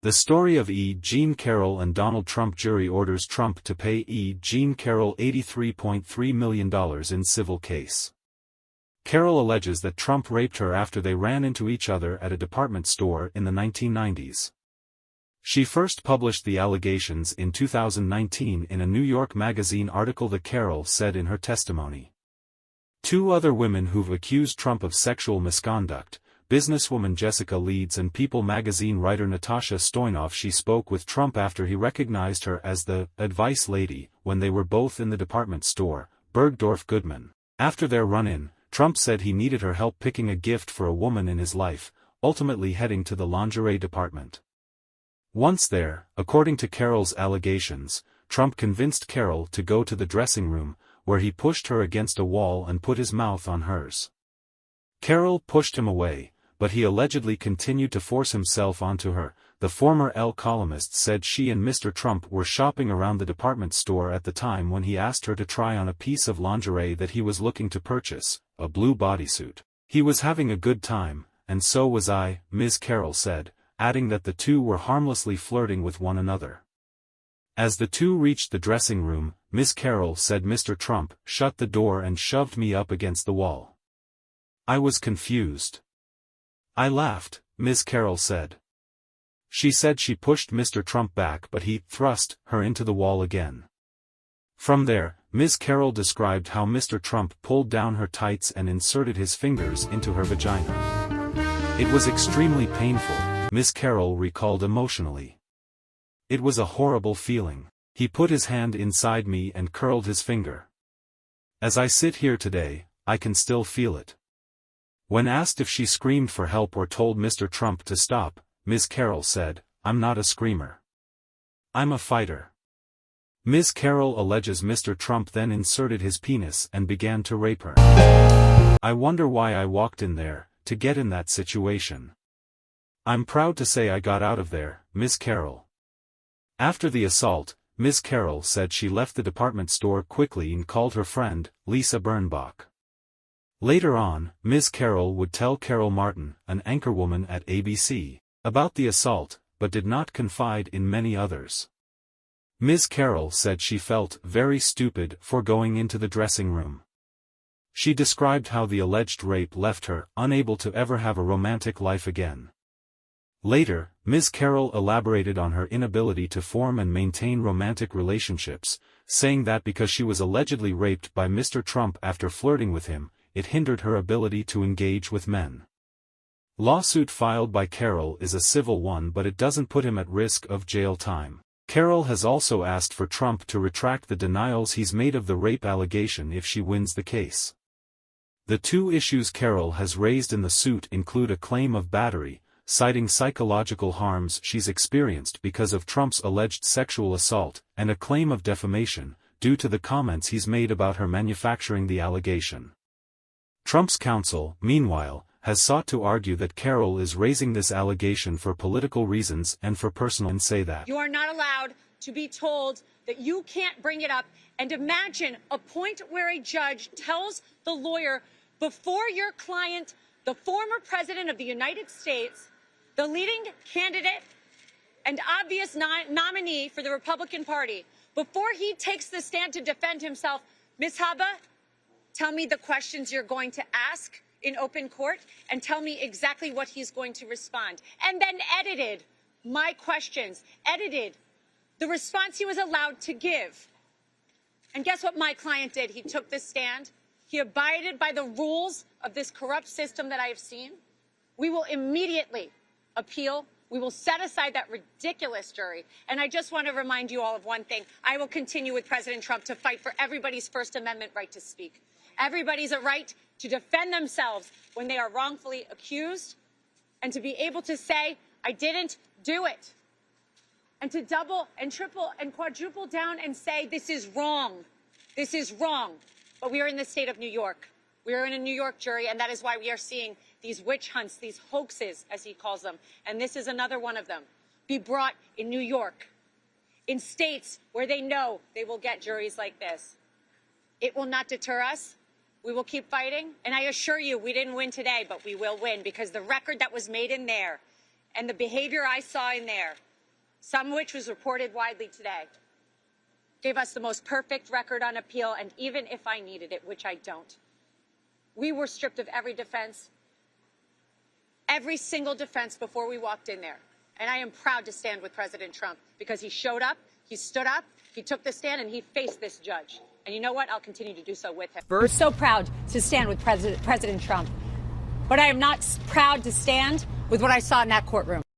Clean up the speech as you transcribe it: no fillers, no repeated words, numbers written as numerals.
The story of Jean Carrol and Donald Trump. Jury orders Trump to pay Jean Carrol $83.3 million in civil case. Carrol alleges that Trump raped her after they ran into each other at a department store in the 1990s. She first published the allegations in 2019 in a New York Magazine article. The Carrol said in her testimony. Two other women who've accused Trump of sexual misconduct, businesswoman Jessica Leeds and People magazine writer Natasha Stoynoff. She spoke with Trump after he recognized her as the advice lady when they were both in the department store, Bergdorf Goodman. After their run-in, Trump said he needed her help picking a gift for a woman in his life, ultimately heading to the lingerie department. Once there, according to Carrol's allegations, Trump convinced Carrol to go to the dressing room, where he pushed her against a wall and put his mouth on hers. Carrol pushed him away, but he allegedly continued to force himself onto her. The former Elle columnist said she and Mr. Trump were shopping around the department store at the time when he asked her to try on a piece of lingerie that he was looking to purchase, a blue bodysuit. He was having a good time, and so was I, Ms. Carrol said, adding that the two were harmlessly flirting with one another. As the two reached the dressing room, Ms. Carrol said Mr. Trump shut the door and shoved me up against the wall. I was confused. I laughed, Ms. Carrol said. She said she pushed Mr. Trump back but he thrust her into the wall again. From there, Ms. Carrol described how Mr. Trump pulled down her tights and inserted his fingers into her vagina. It was extremely painful, Ms. Carrol recalled emotionally. It was a horrible feeling. He put his hand inside me and curled his finger. As I sit here today, I can still feel it. When asked if she screamed for help or told Mr. Trump to stop, Ms. Carrol said, "I'm not a screamer. I'm a fighter." Ms. Carrol alleges Mr. Trump then inserted his penis and began to rape her. I wonder why I walked in there, to get in that situation. I'm proud to say I got out of there, Ms. Carrol. After the assault, Ms. Carrol said she left the department store quickly and called her friend, Lisa Birnbach. Later on, Ms. Carrol would tell Carol Martin, an anchorwoman at ABC, about the assault, but did not confide in many others. Ms. Carrol said she felt very stupid for going into the dressing room. She described how the alleged rape left her unable to ever have a romantic life again. Later, Ms. Carrol elaborated on her inability to form and maintain romantic relationships, saying that because she was allegedly raped by Mr. Trump after flirting with him, it hindered her ability to engage with men. Lawsuit filed by Carrol is a civil one, but it doesn't put him at risk of jail time. Carrol has also asked for Trump to retract the denials he's made of the rape allegation if she wins the case. The two issues Carrol has raised in the suit include a claim of battery, citing psychological harms she's experienced because of Trump's alleged sexual assault, and a claim of defamation, due to the comments he's made about her manufacturing the allegation. Trump's counsel, meanwhile, has sought to argue that Carrol is raising this allegation for political reasons and for personal and say that you are not allowed to be told that you can't bring it up. And imagine a point where a judge tells the lawyer before your client, the former president of the United States, the leading candidate and obvious nominee for the Republican Party, before he takes the stand to defend himself, Ms. Habba, tell me the questions you're going to ask in open court and tell me exactly what he's going to respond. And then edited my questions, edited the response he was allowed to give. And guess what my client did? He took the stand. He abided by the rules of this corrupt system that I have seen. We will immediately appeal. We will set aside that ridiculous jury. And I just want to remind you all of one thing. I will continue with President Trump to fight for everybody's First Amendment right to speak. Everybody's a right to defend themselves when they are wrongfully accused and to be able to say, I didn't do it. And to double and triple and quadruple down and say, this is wrong. This is wrong. But we are in the state of New York. We are in a New York jury, and that is why we are seeing these witch hunts, these hoaxes, as he calls them. And this is another one of them. Be brought in New York, in states where they know they will get juries like this. It will not deter us. We will keep fighting. And I assure you, we didn't win today, but we will win because the record that was made in there and the behavior I saw in there some of which was reported widely today, gave us the most perfect record on appeal, and even if I needed it, which I don't, we were stripped of every defense, every single defense before we walked in there. And I am proud to stand with President Trump because he showed up, he stood up, he took the stand, and he faced this judge. And you know what? I'll continue to do so with him. We're so proud to stand with President Trump, but I am not proud to stand with what I saw in that courtroom.